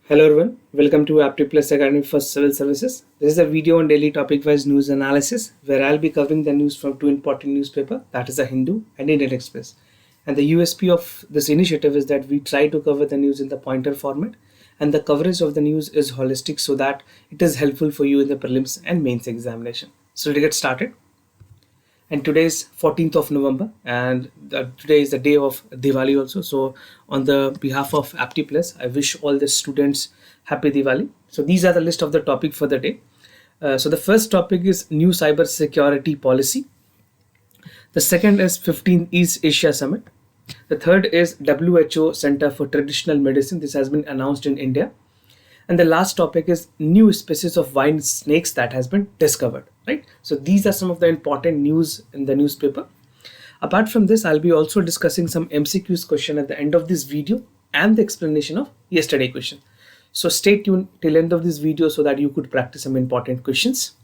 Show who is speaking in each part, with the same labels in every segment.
Speaker 1: Hello everyone, welcome to Apti Plus Academy for Civil Services. This is a video on daily topic-wise news analysis where I'll be covering the news from two important newspapers, that is the Hindu and Indian Express. And the USP of this initiative is that we try to cover the news in the pointer format, and the coverage of the news is holistic so that it is helpful for you in the prelims and mains examination. So to get started, and today is 14th of November, and today is the day of Diwali also. So on the behalf of Apti Plus, I wish all the students happy Diwali. So these are the list of the topic for the day. So the first topic is new cyber security policy. The second is 15th East Asia Summit. The third is WHO Center for Traditional Medicine. This has been announced in India. And the last topic is new species of vine snakes that has been discovered, right? So these are some of the important news in the newspaper. Apart from this, I'll be also discussing some MCQs question at the end of this video and the explanation of yesterday question. So stay tuned till end of this video so that you could practice some important questions.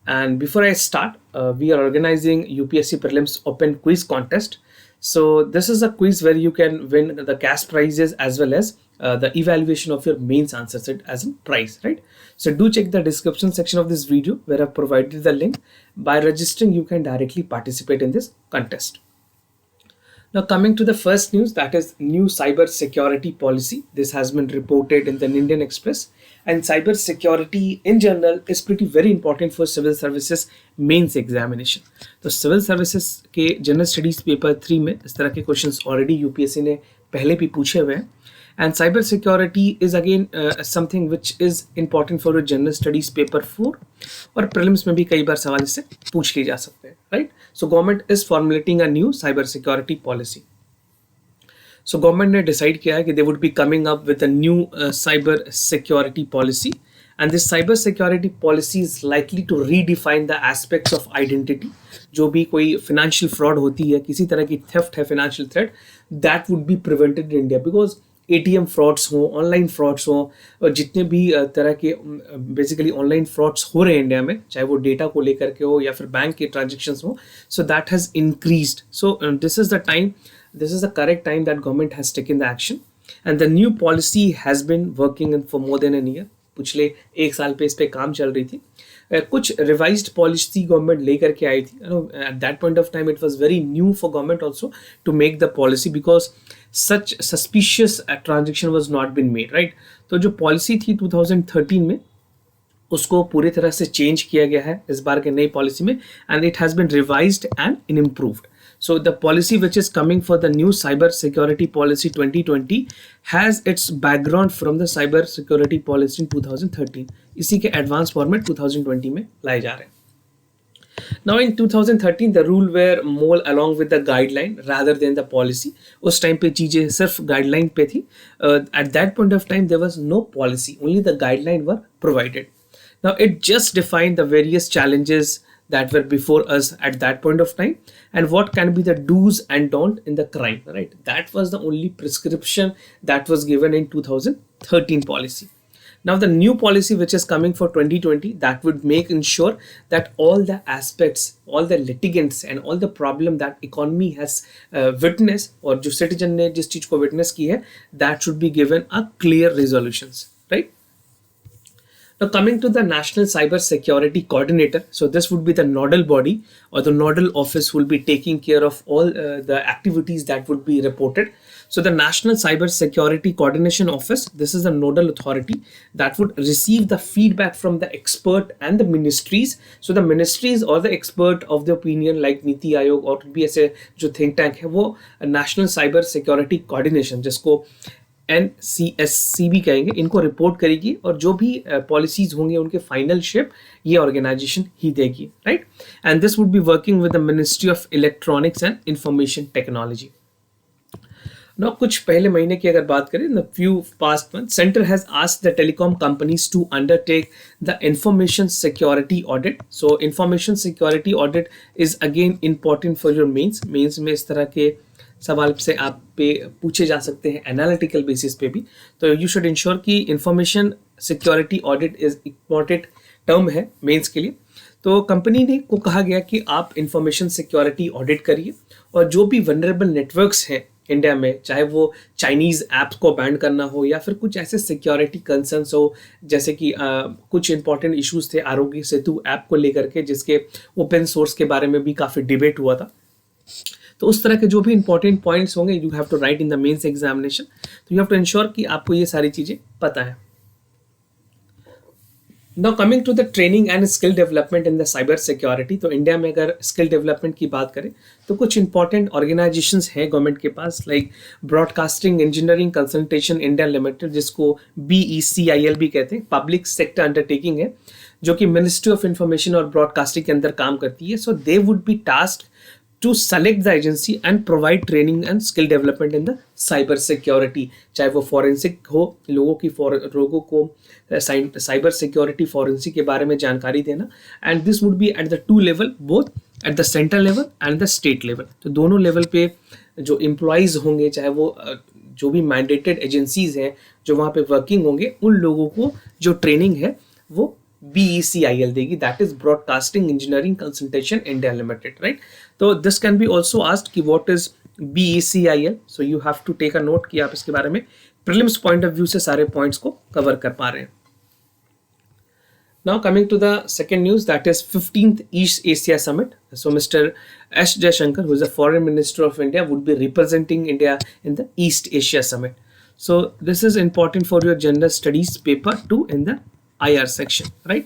Speaker 1: And before I start, we are organizing UPSC Prelims Open Quiz Contest. So this is a quiz where you can win the cash prizes as well as the evaluation of your mains answer set as a prize, right? So do check the description section of this video where I've provided the link. By registering, you can directly participate in this contest. Now coming to the first news, that is new cyber security policy. This has been reported in the Indian Express, and cyber security in general is pretty very important for civil services mains examination. तो civil services के general studies paper 3 में इस तरह के questions already UPSC ने पहले भी पूछे हुए हैं. And cyber security is again something which is important for a general studies paper 4 और prelims में भी कई बार सवाल इससे पूछ लिए जा सकते हैं, right? So government is formulating a new cyber security policy. So government ने decide किया है कि they would be coming up with a new cyber security policy, and this cyber security policy is likely to redefine the aspects of identity. जो भी कोई financial fraud होती है, किसी तरह की theft है, financial threat, that would be prevented in India because ATM frauds हो, ऑनलाइन फ्रॉड्स हो, और जितने भी तरह के बेसिकली ऑनलाइन फ्रॉड्स हो रहे हैं इंडिया में, चाहे वो डेटा को लेकर के हो या फिर बैंक के ट्रांजेक्शन्स हो, so that has increased. So this is the time, this is the correct time that government has taken the action, and the new policy has been working in for more than an year. पिछले एक साल पे इस पे काम चल रही थी. कुछ रिवाइज्ड पॉलिसी गवर्नमेंट लेकर के आई थी. At that point of time it was very new for government also to make the policy because such suspicious transaction was not been made, right. तो जो पॉलिसी थी 2013 में, उसको पूरी तरह से चेंज किया गया है इस बार के नई पॉलिसी में, and it has been revised and improved. So the policy which is coming for the new cyber security policy 2020 has its background from the cyber security policy in 2013. इसी के advanced format 2020 में लाए जा रहे हैं. Now in 2013 the rule were more along with the guideline rather than the policy. उस time पे चीजें सिर्फ guideline पे थी. At that point of time there was no policy, only the guideline were provided. Now it just defined the various challenges that were before us at that point of time and what can be the do's and don't in the crime, right? That was the only prescription that was given in 2013 policy. Now the new policy which is coming for 2020, that would make ensure that all the aspects, all the litigants and all the problem that economy has witnessed or जो citizen ने जिस चीज को witness की है, that should be given a clear resolutions, right? Now coming to the National Cyber Security Coordinator, so this would be the nodal body or the nodal office who will be taking care of all the activities that would be reported. So the National Cyber Security Coordination Office, this is the nodal authority that would receive the feedback from the expert and the ministries. So the ministries or the expert of the opinion like Niti Aayog or भी ऐसे जो think tank है, वो National Cyber Security Coordination जिसको NCSC भी कहेंगे, इनको report करेगी और जो भी पॉलिसीज होंगे उनके फाइनल शेप ये ऑर्गेनाइजेशन ही देगी, right. And this would be working with the ministry of electronics and information technology. Now, कुछ पहले महीने की अगर बात करें, the few past months, Center has asked the telecom companies to undertake the information security audit. So, information security audit is again important for your mains. Mains में इस तरह के सवाल से आप पे पूछे जा सकते हैं एनालिटिकल बेसिस पे भी. तो यू शुड इंश्योर कि information security audit is important term है मेंस के लिए. तो कंपनी ने को कहा गया कि आप इंफॉर्मेशन सिक्योरिटी ऑडिट करिए और जो भी वनरेबल नेटवर्क्स हैं इंडिया में, चाहे वो चाइनीज़ ऐप्स को बैन करना हो या फिर कुछ ऐसे सिक्योरिटी कंसर्न्स हो, जैसे कि कुछ इंपॉर्टेंट इश्यूज थे आरोग्य सेतु ऐप को लेकर के, जिसके ओपन सोर्स के बारे में भी काफ़ी डिबेट हुआ था। तो उस तरह के जो भी इंपॉर्टेंट पॉइंट्स होंगे you have to write in the mains examination, तो यू हैव टू इंश्योर कि आपको ये सारी चीज़ें पता है। Now coming to the training and skill development in the cyber security, तो इंडिया में अगर स्किल डेवलपमेंट की बात करें तो कुछ इंपॉर्टेंट ऑर्गेनाइजेशंस हैं गवर्नमेंट के पास, like broadcasting engineering consultation India limited, जिसको BECIL भी कहते हैं, पब्लिक सेक्टर अंडरटेकिंग है, जो कि मिनिस्ट्री ऑफ इंफॉर्मेशन और ब्रॉडकास्टिंग के अंदर काम करती है। So they would be tasked to select the agency and provide training and skill development in the cyber security, चाहे वो फॉरेंसिक हो, लोगों को साइबर सिक्योरिटी फॉरेंसिक के बारे में जानकारी देना, and this would be at the 2 level, both at the central level and the state level. तो दोनों लेवल पे जो एम्प्लॉयज़ होंगे, चाहे वो जो भी मैंडेटेड एजेंसीज हैं जो वहाँ पे वर्किंग होंगे, उन लोगों को जो ट्रेनिंग है वो BECIL देगी, that is broadcasting engineering consultation India limited, right. तो this can be also asked कि what is BECIL, so you have to take a note कि आप इसके बारे में प्रीलिम्स पॉइंट ऑफ व्यू से सारे पॉइंट्स को कवर कर पा रहे हैं। Now coming to the second news, that is 15th East Asia Summit. So Mr. S. Jaishankar, who is the Foreign Minister of India, would be representing India in the East Asia Summit. So this is important for your general studies paper 2 in the IR section, right?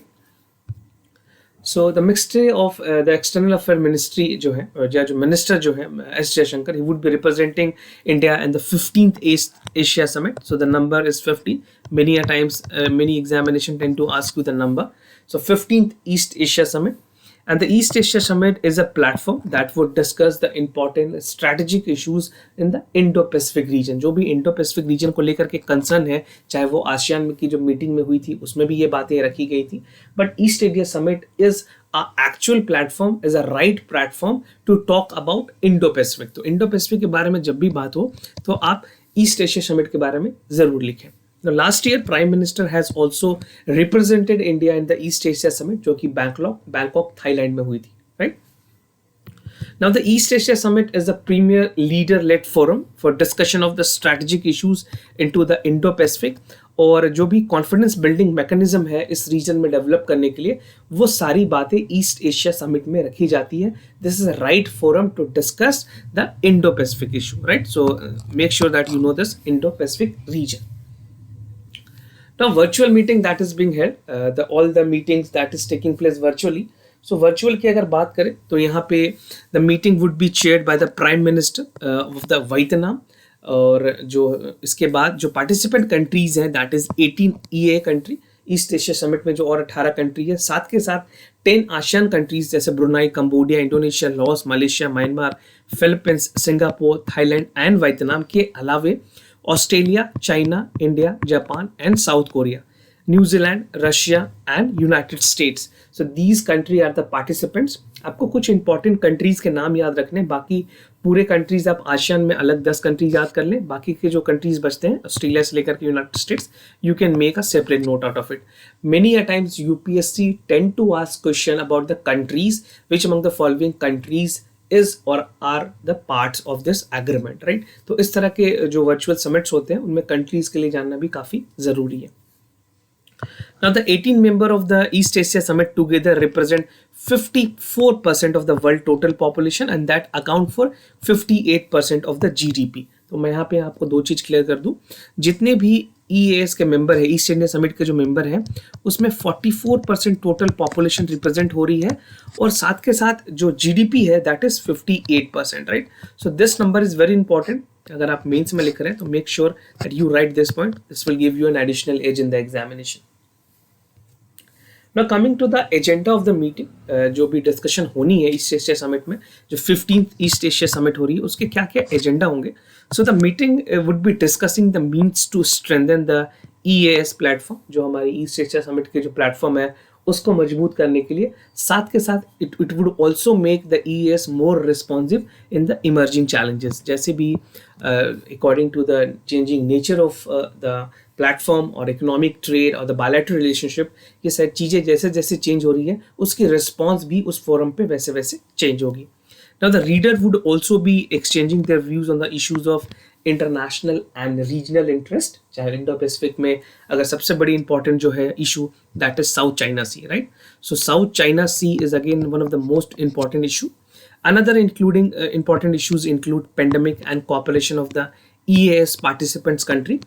Speaker 1: So the Ministry of the External Affairs Ministry जो है, जो minister जो है S. Jaishankar, he would be representing India in the 15th East Asia Summit. So the number is 15. Many a times, many examination tend to ask you the number. So 15th East Asia Summit. And the East Asia Summit is a platform that would discuss the important strategic issues in the Indo-Pacific region. जो भी Indo-Pacific region को लेकर के concern है, चाहे वो ASEAN की जो मीटिंग में हुई थी उसमें भी ये बातें रखी गई थी, but East Asia summit is a actual platform, is a right platform to talk about Indo-Pacific। तो Indo-Pacific के बारे में जब भी बात हो तो आप ईस्ट एशिया समिट के बारे में जरूर लिखें। Now, last year, Prime Minister has also represented India in the East Asia Summit, जो कि Bangkok, Thailand में हुई थी, right? Now, the East Asia Summit is a premier leader-led forum for discussion of the strategic issues into the Indo-Pacific, और जो भी confidence building mechanism है इस रीजन में डेवलप करने के लिए, वो सारी बातें ईस्ट एशिया समिट में रखी जाती है। This is a right forum to discuss the Indo Pacific issue, right? So make sure that you know this Indo Pacific region. Now, virtual meeting that is being held, all the meetings that is taking place virtually. So, virtual की अगर बात करें तो यहाँ पे the meeting would be chaired by the Prime Minister of the Vietnam, और जो इसके बाद जो पार्टिसिपेंट कंट्रीज हैं that is 18 EA country, east Asia summit में जो और 18 कंट्री है, साथ के साथ 10 आसियान कंट्रीज जैसे Brunei, Cambodia, Indonesia, Laos, Malaysia, Myanmar, Philippines, Singapore, Thailand and Vietnam के अलावे Australia, China, India, Japan and South Korea, New Zealand, Russia and United States. So these country are the participants. आपको कुछ important countries के नाम याद रखने, बाकी पूरे कंट्रीज आप आसियान में अलग 10 कंट्रीज याद कर लें, बाकी के जो कंट्रीज बचते हैं ऑस्ट्रेलिया से लेकर के United States, you can make a separate note out of it. Many a times UPSC tend to ask question about the countries which among the following countries is or are the parts of this agreement, right? तो इस तरह के जो virtual summits होते हैं उनमें countries के लिए जानना भी काफी जरूरी है। Now the 18 member of the East Asia Summit together represent 54% of the world total population and that account for 58% of the GDP। तो मैं यहाँ पे आपको दो चीज क्लियर कर दूं, जितने भी EAS के मेंबर है, ईस्ट इंडिया समिट के जो मेंबर हैं, उसमें 44% टोटल पॉपुलेशन रिप्रेजेंट हो रही है और साथ के साथ जो GDP है that is 58%, right? So this number is very important. अगर आप मेंस में लिख रहे हैं तो make sure that you write this point, this will give you an additional edge in the examination. Now coming to the agenda of the meeting, जो भी discussion होनी है ईस्ट एशिया समिट में, जो 15th ईस्ट एशिया समिट हो रही है, उसके क्या क्या एजेंडा होंगे। So the meeting would be discussing the means to strengthen the EAS platform, जो हमारी ईस्ट एशिया समिट के जो प्लेटफॉर्म है उसको मजबूत करने के लिए, साथ के साथ it would also make the EAS more responsive in the emerging challenges, जैसे भी according to the changing nature of the platform और इकोनॉमिक ट्रेड और द बायलैटरल रिलेशनशिप, ये सारी चीज़ें जैसे जैसे चेंज हो रही है उसकी रिस्पॉन्स भी उस फोरम पे वैसे वैसे चेंज होगी। Now, the reader would also be exchanging their views on the issues of international and regional interest, चाहे इंडो पैसिफिक में अगर सबसे बड़ी इंपॉर्टेंट जो है issue that is South China sea, right. So South China sea is again one of the most important issue. Another including important issues include pandemic and cooperation of the EAS participants country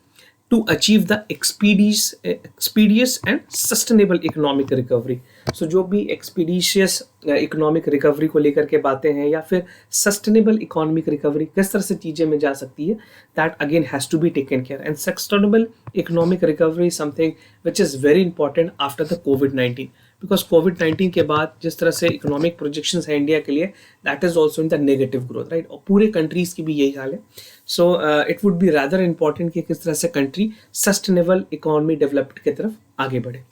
Speaker 1: to achieve the expeditious and sustainable economic recovery. So जो भी expeditious economic recovery को लेकर के बातें हैं या फिर sustainable economic recovery किस तरह से चीज़ें में जा सकती है, that again has to be taken care. And sustainable economic recovery is something which is very important after the COVID-19. Because कोविड-19 के बाद जिस तरह से इकोनॉमिक प्रोजेक्शंस है इंडिया के लिए, that is also in the negative growth, right. और पूरे कंट्रीज की भी यही हाल है. So it would be rather important कि किस तरह से कंट्री सस्टेनेबल इकोनॉमी डेवलप्ड की तरफ आगे बढ़े.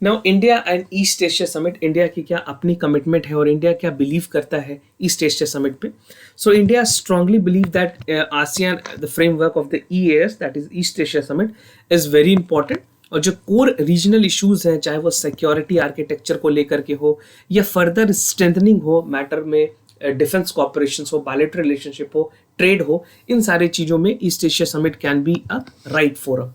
Speaker 1: Now India and east Asia summit, India की क्या अपनी कमिटमेंट है और इंडिया क्या बिलीव करता है ईस्ट एशिया समिट पे. So India strongly believe that ASEAN the framework of the EAS that is east Asia summit is very important. और जो कोर रीजनल इश्यूज हैं, चाहे वो सिक्योरिटी आर्किटेक्चर को लेकर के हो या फर्दर स्ट्रेंथनिंग हो मैटर में, डिफेंस कॉपरेशन हो, बायलैटरल रिलेशनशिप हो, ट्रेड हो, इन सारी चीज़ों में East Asia summit can be a right forum.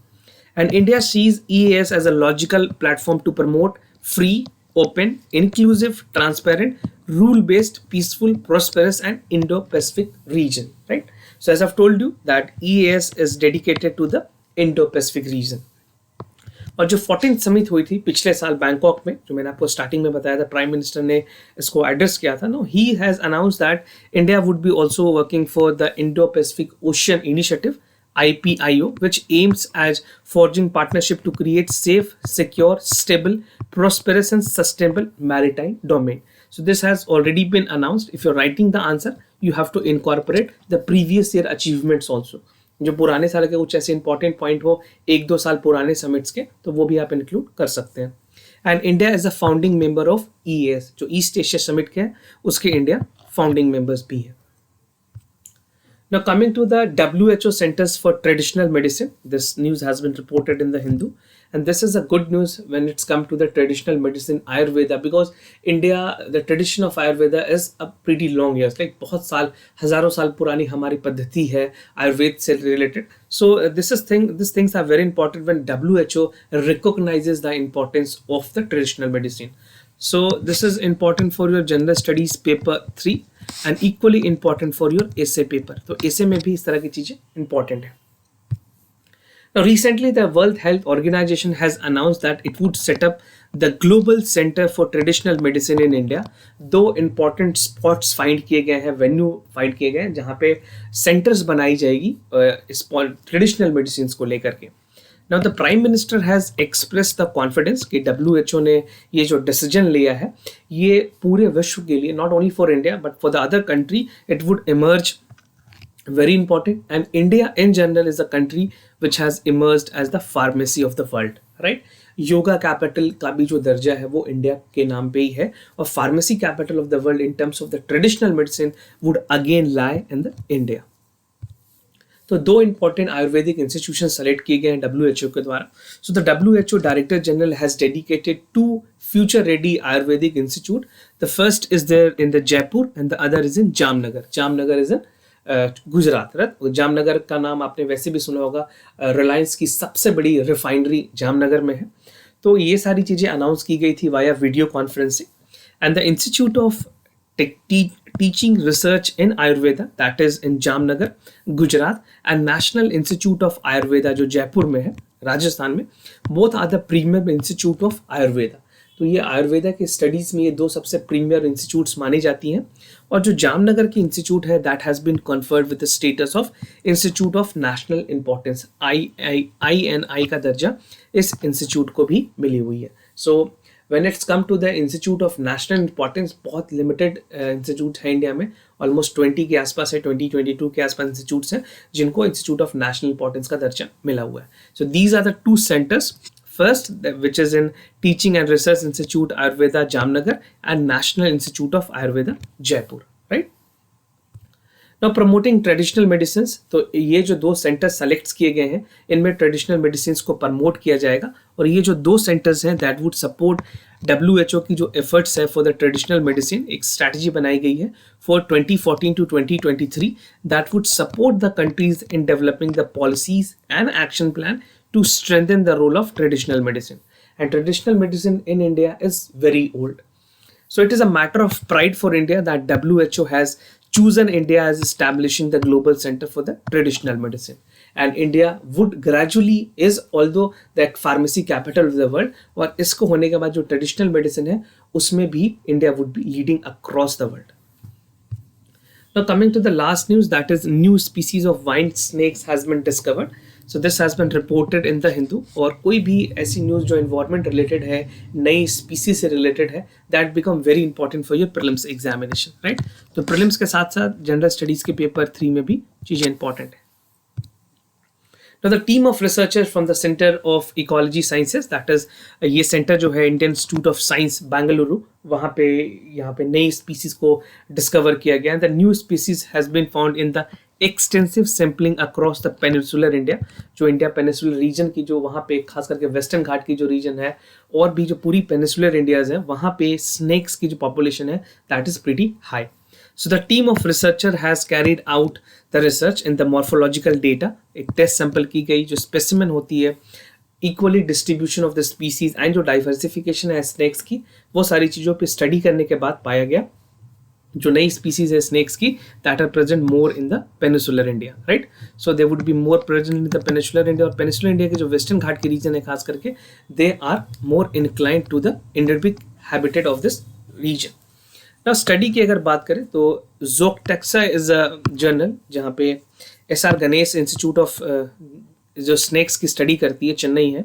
Speaker 1: And India sees EAS as a logical platform to promote free, open, inclusive, transparent, rule based, peaceful, prosperous and Indo-Pacific region, right? So as I've told you that EAS is dedicated to the Indo-Pacific region. और जो 14th summit हुई थी पिछले साल Bangkok में, जो मैंने आपको स्टार्टिंग में बताया था, प्राइम मिनिस्टर ने इसको एड्रेस किया था. No, he has announce that India would be also working for the Indo Pacific ocean initiative IPIO, which aims at forging partnership to create safe, secure, stable, prosperous and sustainable maritime domain. So this has already been announced. If you're writing the answer, you have to incorporate the previous year achievements also. जो पुराने साल के कुछ ऐसे important point हो 1-2 साल पुराने summits के, तो वो भी आप इंक्लूड कर सकते हैं. And India is a founding member of EAS, जो ईस्ट एशिया समिट के हैं उसके इंडिया फाउंडिंग मेंबर्स भी है. Now coming to the WHO Centers for Traditional Medicine, this news has been reported in the Hindu, and this is a good news when it's come to the traditional medicine Ayurveda, because India, the tradition of Ayurveda is a pretty long years, like बहुत साल, हजारों साल पुरानी हमारी पद्धति है आयुर्वेद से related. So these things are very important when WHO recognizes the importance of the traditional medicine. So this is important for your general studies paper 3 and equally important for your essay paper. तो essay में भी इस तरह की चीजें important है. Now recently the World Health Organization has announced that it would set up the Global Center for Traditional Medicine in India. दो important spots find किए गए हैं, venue find किए गए हैं जहाँ पे centers बनाई जाएगी इस traditional medicines को लेकर के. Now the Prime Minister has expressed the confidence कि WHO ने ये जो decision लिया है ये पूरे विश्व के लिए, not only for India but for the other country, it would emerge very important. And India in general is a country which has emerged as the pharmacy of the world, right? Yoga capital का भी जो दर्जा है वो India के नाम पे ही है, और pharmacy capital of the world in terms of the traditional medicine would again lie in the India. तो दो इंपॉर्टेंट आयुर्वेदिक इंस्टीट्यूशन सेलेक्ट किए गए हैं WHO के द्वारा. So the WHO director general has dedicated 2 future ready Ayurvedic institute. The first is there in the Jaipur and the other is in Jamnagar. Jamnagar is in Gujarat, right. Jamnagar का नाम आपने वैसे भी सुना होगा, रिलायंस की सबसे बड़ी रिफाइनरी जामनगर में है. तो ये सारी चीज़ें अनाउंस की गई थी via video conferencing. And the institute of teaching research in Ayurveda, that is in Jamnagar, Gujarat, and National Institute of Ayurveda जो जयपुर में है राजस्थान में, both are the premier institute of Ayurveda. तो ये आयुर्वेदा के स्टडीज़ में ये दो सबसे प्रीमियर इंस्टीट्यूट्स मानी जाती हैं. और जो जामनगर की इंस्टीट्यूट है that has been conferred with the status of institute of national importance. INI का दर्जा इस इंस्टीट्यूट को भी मिली हुई है. सो when it's come to the Institute of National Importance, बहुत लिमिटेड इंस्टीट्यूट है इंडिया में, ऑलमोस्ट 20 के आसपास है, 20-22 के आसपास इंस्टीट्यूट्स हैं जिनको इंस्टीट्यूट ऑफ नेशनल इंपॉर्टेंस का दर्जा मिला हुआ है. So these are the 2 centres, first which is in teaching and research institute Ayurveda Jamnagar and national institute of Ayurveda Jaipur, right. Now promoting traditional medicine, तो ये जो 2 सेंटर्स सेलेक्ट किए गए हैं इनमें ट्रेडिशनल मेडिसिन को प्रमोट किया जाएगा, और ये जो 2 सेंटर्स हैं दैट वुड सपोर्ट WHO की जो एफर्ट्स है फॉर द ट्रेडिशनल मेडिसिन। एक स्ट्रैटेजी बनाई गई है for 2014 to 2023 that would support the countries in developing the policies and action plan to strengthen the role of traditional medicine. And traditional medicine in India is very old. So it is a matter of pride for India that WHO has chosen India as establishing the global center for the traditional medicine. And India would gradually is although the pharmacy capital of the world, और इसको होने के बाद जो traditional medicine है उसमें भी India would be leading across the world. Now coming to the last news, that is new species of wine snakes has been discovered. So this has been reported in the Hindu. और कोई भी ऐसी news जो environment related है, नई species से related है, that become very important for your prelims examination, right? तो prelims के साथ साथ general studies के paper 3 में भी चीज़ें important है. Now the team of researchers from the Center of Ecology Sciences, that is ये center जो है Indian Institute of Science Bengaluru, वहाँ पे यहाँ पे नई species को discover किया गया. The new species has been found in the extensive sampling across the peninsular India. जो इंडिया पेनिसुलर रीजन की जो वहाँ पे खास करके वेस्टर्न घाट की जो रीजन है और भी जो पूरी पेनिसुलर इंडियाज है वहाँ पे स्नेक्स की जो पॉपुलेशन है that is pretty high. So the team of researcher has carried out the research in the morphological data. एक टेस्ट सैंपल की गई जो स्पेसिमेन होती है, equally distribution of the species and जो डाइवर्सिफिकेशन है स्नेक्स की, वो सारी चीज़ों पे स्टडी करने के बाद पाया गया जो नई स्पीसीज है स्नेक्स की that are present more in the peninsular India, right. So they would be more present in the peninsular India, और पेनिसुलर इंडिया के जो वेस्टर्न घाट के रीजन है खास करके they are more inclined to the endemic habitat of this region. ना study की अगर बात करें तो ज़ोकटेक्सा इज अ जर्नल जहाँ पे SR गणेश इंस्टीट्यूट ऑफ जो स्नेक्स की स्टडी करती है चेन्नई है,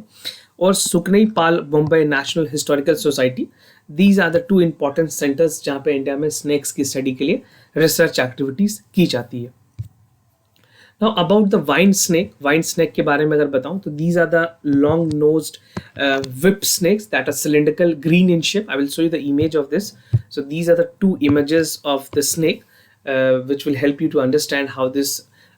Speaker 1: और Suknai Pal Bombay national historical society. These are the 2 important centres जहाँ पे इंडिया में स्नेक्स की स्टडी के लिए रिसर्च एक्टिविटीज़ की जाती है. Now about the wine snake के बारे में अगर बताऊं तो these are the long nosed whip snakes that are cylindrical green in shape. I will show you the image of this. So these are the 2 images of the snake which will help you to understand how this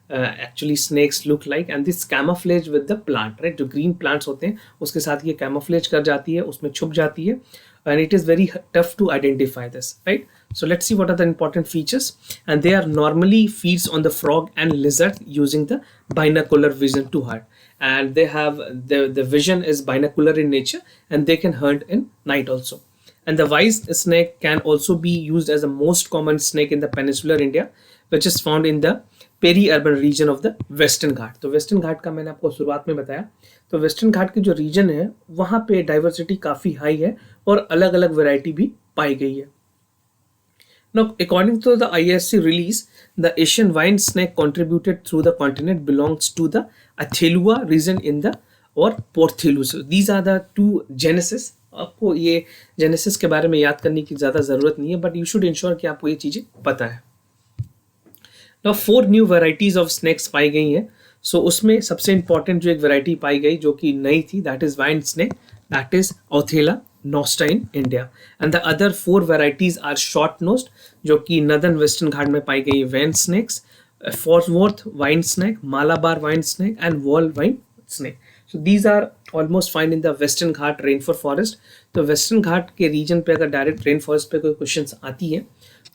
Speaker 1: actually snakes look like, and this camouflage with the plant, right? जो green plants होते हैं उसके साथ ये camouflage कर जाती है, उसमें छुप जाती है, and it is very tough to identify this, right? So let's see what are the important features. And they are normally feeds on the frog and lizard using the binocular vision to hunt, and they have the vision is binocular in nature, and they can hunt in night also. And the wise snake can also be used as the most common snake in the peninsular India, which is found in the peri-urban region of the western Ghat. तो western घाट का मैंने आपको शुरुआत में बताया, तो western घाट की जो रीजन है वहाँ पे डाइवर्सिटी काफ़ी हाई है और अलग अलग वैरायटी भी पाई गई है. Now, according to the ISC release, the Asian wine snake contributed through the continent belongs to the Athelua region in the or Porthelus. So these are the 2 genesis. आपको ये जेनेसिस के बारे में याद करने की ज़्यादा ज़रूरत नहीं है, बट यू शुड इंश्योर कि आपको ये चीज़ें पता है. Now 4 new varieties of snakes पाई गई हैं. सो उसमें सबसे इंपॉर्टेंट जो एक वेराइटी पाई गई जो कि नई थी that is vine snake, that is Ahaetulla nasuta in India. And the other 4 varieties are short nosed जो कि नदर्न वेस्टर्न घाट में पाई गई vine snakes, Farnsworth vine snake, Malabar vine snake and wall vine snake. So these are almost find in the western Ghat rainforest. तो western Ghat के region पे अगर direct rain forest पे कोई क्वेश्चन आती है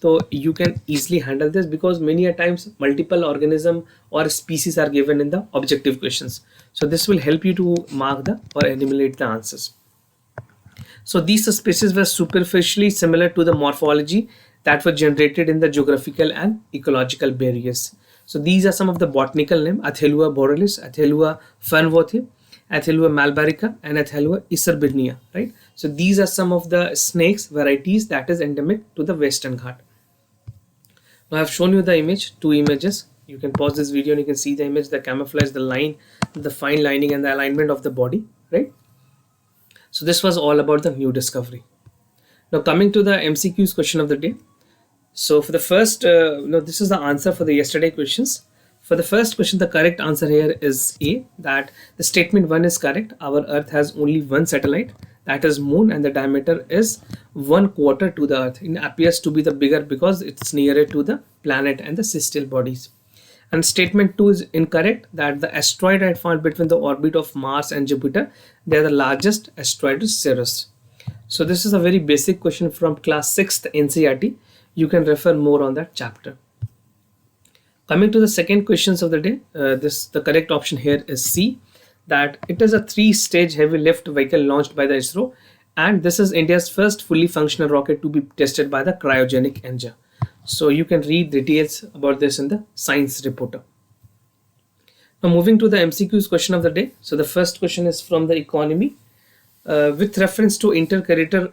Speaker 1: तो you can easily handle this because many a times multiple organism or species are given in the objective questions. So this will help you to mark the or enumerate the answers. So these species were superficially similar to the morphology that were generated in the geographical and ecological barriers. So these are some of the botanical name: Athelua borealis, Athelua fernworthii, Athelua malbarica, and Athelua iserbinia, right? So these are some of the snakes varieties that is endemic to the Western Ghat. Now I have shown you the image, 2 images. You can pause this video and you can see the image, the camouflage, the line, the fine lining and the alignment of the body, right? So this was all about the new discovery. Now coming to the MCQs question of the day. So for the first, this is the answer for the yesterday questions. For the first question, the correct answer here is A, that the statement 1 is correct. Our Earth has only one satellite, that is Moon, and the diameter is 1/4 to the Earth. It appears to be the bigger because it's nearer to the planet and the celestial bodies. And statement 2 is incorrect, that the asteroid I found between the orbit of Mars and Jupiter, they are the largest asteroid is Ceres. So this is a very basic question from class 6th NCERT. You can refer more on that chapter. Coming to the second questions of the day, the correct option here is C, that it is a 3-stage heavy lift vehicle launched by the ISRO, and this is India's first fully functional rocket to be tested by the cryogenic engine. So you can read details about this in the science reporter. Now moving to the MCQs question of the day. So the first question is from the economy. With reference to inter-creditor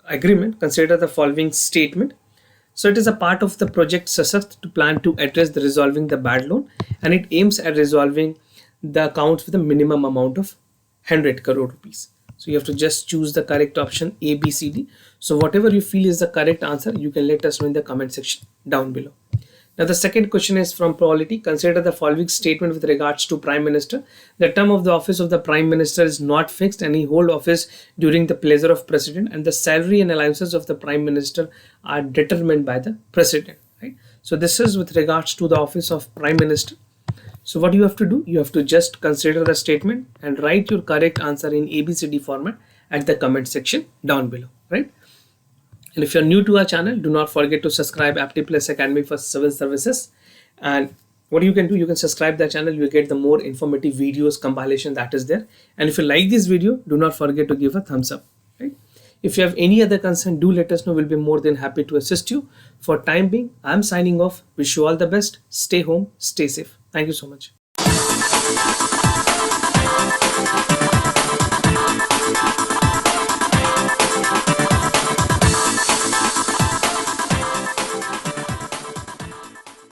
Speaker 1: agreement, consider the following statement. So it is a part of the project Sashakt to plan to address the resolving the bad loan, and it aims at resolving the accounts with a minimum amount of 100 crore rupees. So you have to just choose the correct option A, B, C, D. So whatever you feel is the correct answer, you can let us know in the comment section down below. Now the second question is from Polity. Consider the following statement with regards to Prime Minister. The term of the office of the Prime Minister is not fixed, and he hold office during the pleasure of President, and the salary and allowances of the Prime Minister are determined by the President. Right? So this is with regards to the office of Prime Minister. So what you have to do, you have to just consider the statement and write your correct answer in ABCD format at the comment section down below, right? And if you're new to our channel, do not forget to subscribe Aptly+ Academy for Civil Services. And what you can do, you can subscribe the channel, you get the more informative videos compilation that is there. And if you like this video, do not forget to give a thumbs up, right? If you have any other concern, do let us know. We'll be more than happy to assist you. For time being, I'm signing off. Wish you all the best. Stay home, stay safe. Thank you so much.